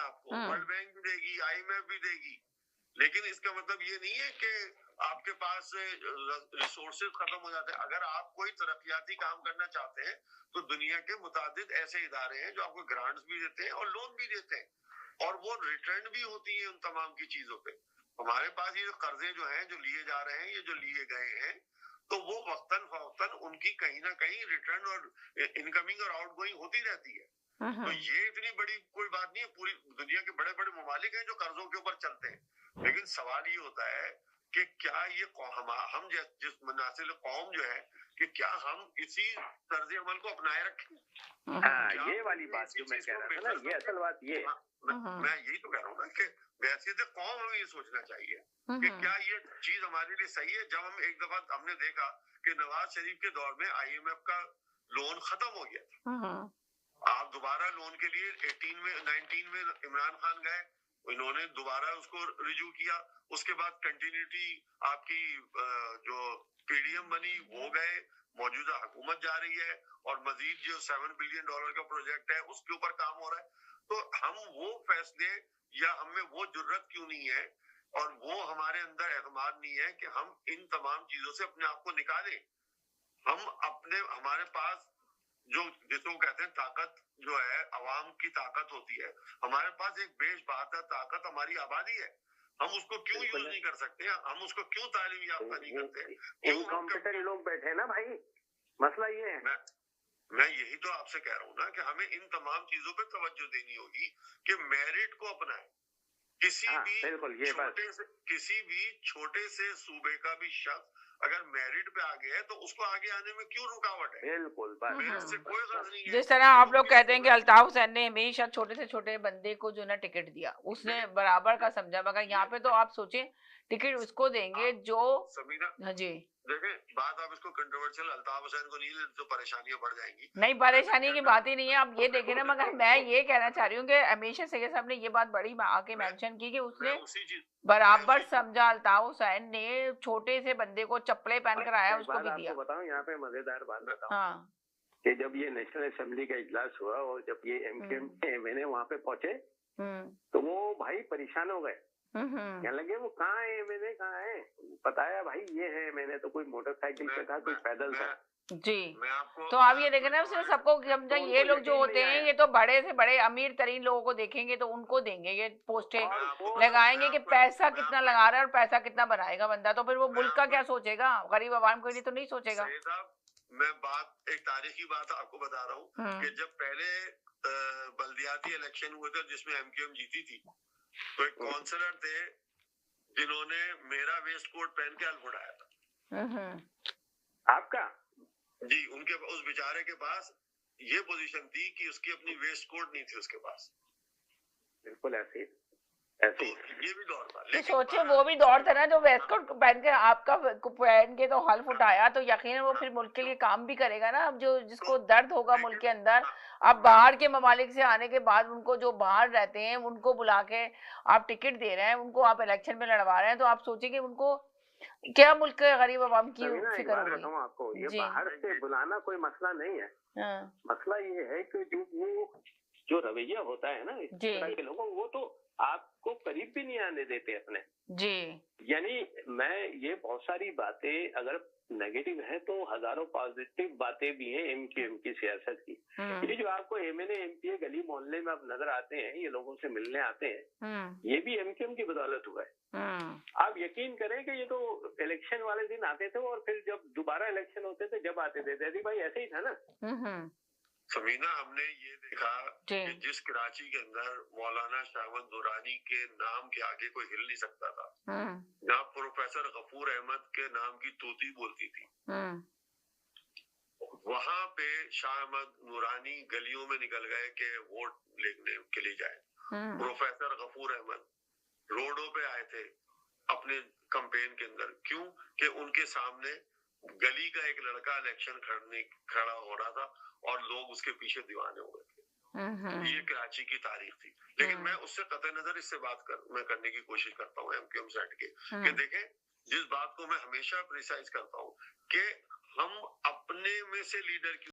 آپ کو, world bank بھی دے گی, IMF بھی دے گی, لیکن اس کا مطلب یہ نہیں ہے کہ آپ کے پاس ریسورسز ختم ہو جاتے ہیں. اگر آپ کوئی ترقیاتی کام کرنا چاہتے ہیں تو دنیا کے متعدد ایسے ادارے ہیں جو آپ کو گرانٹس بھی دیتے ہیں اور لون بھی دیتے ہیں, اور وہ ریٹرن بھی ہوتی ہے ان تمام کی چیزوں پہ. ہمارے پاس یہ قرضے جو ہیں جو لیے جا رہے ہیں, یہ جو لیے گئے ہیں, تو وہ وقتاً فوقتاً ان کی کہیں نہ کہیں ریٹرن اور انکمنگ اور آؤٹ گوئنگ ہوتی رہتی ہے. تو یہ اتنی بڑی کوئی بات نہیں ہے. پوری دنیا کے بڑے بڑے ممالک ہیں جو قرضوں کے اوپر چلتے ہیں, لیکن سوال یہ ہوتا ہے کہ کیا یہ ہم جس مناسب قوم جو ہے کہ کیا ہم اسی طرز عمل کو اپنائے رکھیں. یہ والی بات جو میں کہہ رہا تھا نا, یہ اصل بات یہ ہے. میں یہی تو کہہ رہا ہوں نا کہ بحیثیت قوم ہمیں یہ سوچنا چاہیے کہ کیا یہ چیز ہمارے لیے صحیح ہے. جب ہم ایک دفعہ ہم نے دیکھا کہ نواز شریف کے دور میں IMF کا لون ختم ہو گیا تھا, آپ دوبارہ لون کے لیے 19 میں عمران خان گئے, انہوں نے دوبارہ اس کو رجوع کیا. اس کے بعد کنٹینیوٹی آپ کی جو PDM بنی وہ گئے, موجودہ حکومت جا رہی ہے, اور مزید جو $7 بلین کا پروجیکٹ ہے اس کے اوپر کام ہو رہا ہے. تو ہم وہ فیصلے یا ہم میں وہ جرت کیوں نہیں ہے اور وہ ہمارے اندر اعتماد نہیں ہے کہ ہم ان تمام چیزوں سے اپنے آپ کو نکالیں. ہمارے پاس جو جس کو کہتے ہیں طاقت جو ہے عوام کی طاقت ہوتی ہے, ہمارے پاس ایک بیش بہادر طاقت ہماری آبادی ہے. ہم اس کو کیوں یوز نہیں کر سکتے, ہم اس کو کیوں تعلیم یافتہ نہیں کرتے, انکمپیٹنٹ لوگ بیٹھے نا بھائی, مسئلہ یہ ہے. میں یہی تو آپ سے کہہ رہا ہوں نا کہ ہمیں ان تمام چیزوں پہ توجہ دینی ہوگی کہ میرٹ کو اپنائیں. کسی بھی چھوٹے سے صوبے کا بھی شخص اگر میرٹ پہ آگے ہے تو اس کو آگے آنے میں کیوں رکاوٹ ہے؟ بالکل میرٹ سے کوئی غرض نہیں ہے. جس طرح آپ لوگ کہتے ہیں کہ الطاف حسین نے ہمیشہ چھوٹے سے چھوٹے بندے کو جو نا ٹکٹ دیا, اس نے برابر کا سمجھا, مگر یہاں پہ تو آپ سوچیں ٹکٹ اس کو دیں گے جو جی دیکھیں بات آپ اس کو کنٹروورشل الطاف حسین کو نہیں لیں تو پریشانیاں بڑھ جائیں گی. نہیں, پریشانی کی بات ہی نہیں ہے. آپ یہ دیکھیں نا, مگر میں یہ کہنا چاہ رہی ہوں کہ ہمیشہ سید صاحب نے یہ بات بڑی آ کے مینشن کی کہ اس نے برابر سمجھا. الطاف حسین نے چھوٹے سے بندے کو چپلے پہن کر آیا, اس کو بھی دیا. بتاؤں یہاں پہ مزیدار بات بتاؤں کہ جب یہ نیشنل اسمبلی کا اجلاس ہوا اور جب یہ MKM وہاں پہ پہنچے تو وہ بھائی پریشان ہو گئے. کہنے لگے وہ کہاں ہے MNA, کہاں ہے؟ بتایا بھائی یہ ہے MNA, تو کوئی موٹر سائیکل پہ تھا, کوئی پیدل تھا. جی, تو آپ یہ دیکھیں نا, اس نے سب کو سمجھا. یہ لوگ جو ہوتے ہیں یہ تو بڑے سے بڑے امیر ترین لوگوں کو دیکھیں گے تو ان کو دیں گے یہ پوسٹیں, لگائیں گے کہ پیسہ کتنا لگا رہا ہے اور پیسہ کتنا بنائے گا بندہ, تو پھر وہ ملک کا کیا سوچے گا, غریب عوام کے لیے تو نہیں سوچے گا. میں ایک تاریخی بات آپ کو بتا رہا ہوں کہ جب پہلے بلدیاتی الیکشن ہوئے تھے جس میں MKM جیتی تھی, تو ایک کونسلر تھے جنہوں نے میرا ویسٹ کوٹ پہن کے حلف اٹھایا تھا. آپ کا جی, ان کے اس بیچارے کے پاس یہ پوزیشن تھی کہ اس کی اپنی ویسٹ کوٹ نہیں تھی اس کے پاس. بالکل ایسے یہ بھی دور تھا. سوچے وہ بھی دور تھا نا, جو ویسٹ کوٹ پہن کے آپ کا پہن کے تو حلف اٹھایا, تو یقیناً وہ پھر ملک کے لیے کام بھی کرے گا نا. اب جو جس کو درد ہوگا ملک کے اندر, اب باہر کے ممالک سے آنے کے بعد ان کو جو باہر رہتے ہیں ان کو بلا کے آپ ٹکٹ دے رہے ہیں, ان کو آپ الیکشن میں لڑوا رہے ہیں, تو آپ سوچیں کہ ان کو کیا ملک کے غریب عوام کی فکر ہوگی. آپ کو یہ باہر سے بلانا کوئی مسئلہ نہیں ہے, مسئلہ یہ ہے کہ جو رویہ ہوتا ہے نا اس طرح کے لوگوں, وہ تو آپ کو قریب بھی نہیں آنے دیتے اپنے. جی, یعنی میں یہ بہت ساری باتیں اگر نیگیٹو ہے تو ہزاروں پازیٹیو باتیں بھی ہیں MKM کی سیاست کی. یہ جو آپ کو MNA MPA گلی محلے میں اب نظر آتے ہیں, یہ لوگوں سے ملنے آتے ہیں, یہ بھی MKM کی بدولت ہوا ہے. آپ یقین کریں کہ یہ تو الیکشن والے دن آتے تھے اور پھر جب دوبارہ الیکشن ہوتے تھے جب آتے تھے دیدی بھائی ایسے ہی تھا نا. سمینا, ہم نے یہ دیکھا کہ جس کراچی کے اندر مولانا شاہ احمد نورانی کے نام کے آگے کوئی ہل نہیں سکتا تھا, جہاں پروفیسر غفور احمد کے نام کی طوطی بولتی تھی, وہاں پہ شاہ احمد نورانی گلیوں میں نکل گئے کہ ووٹ لینے کے لیے جائیں. پروفیسر غفور احمد روڈوں پہ آئے تھے اپنے کمپین کے اندر. کیوں کہ ان کے سامنے گلی کا ایک لڑکا الیکشن کھڑا ہو رہا تھا اور لوگ اس کے پیچھے دیوانے ہوئے تھے. یہ کراچی کی تاریخ تھی. لیکن میں اس سے قطع نظر اس سے بات میں کرنے کی کوشش کرتا ہوں MKM سیٹ کے, کہ دیکھیں جس بات کو میں ہمیشہ پریسائز کرتا ہوں کہ ہم اپنے میں سے لیڈر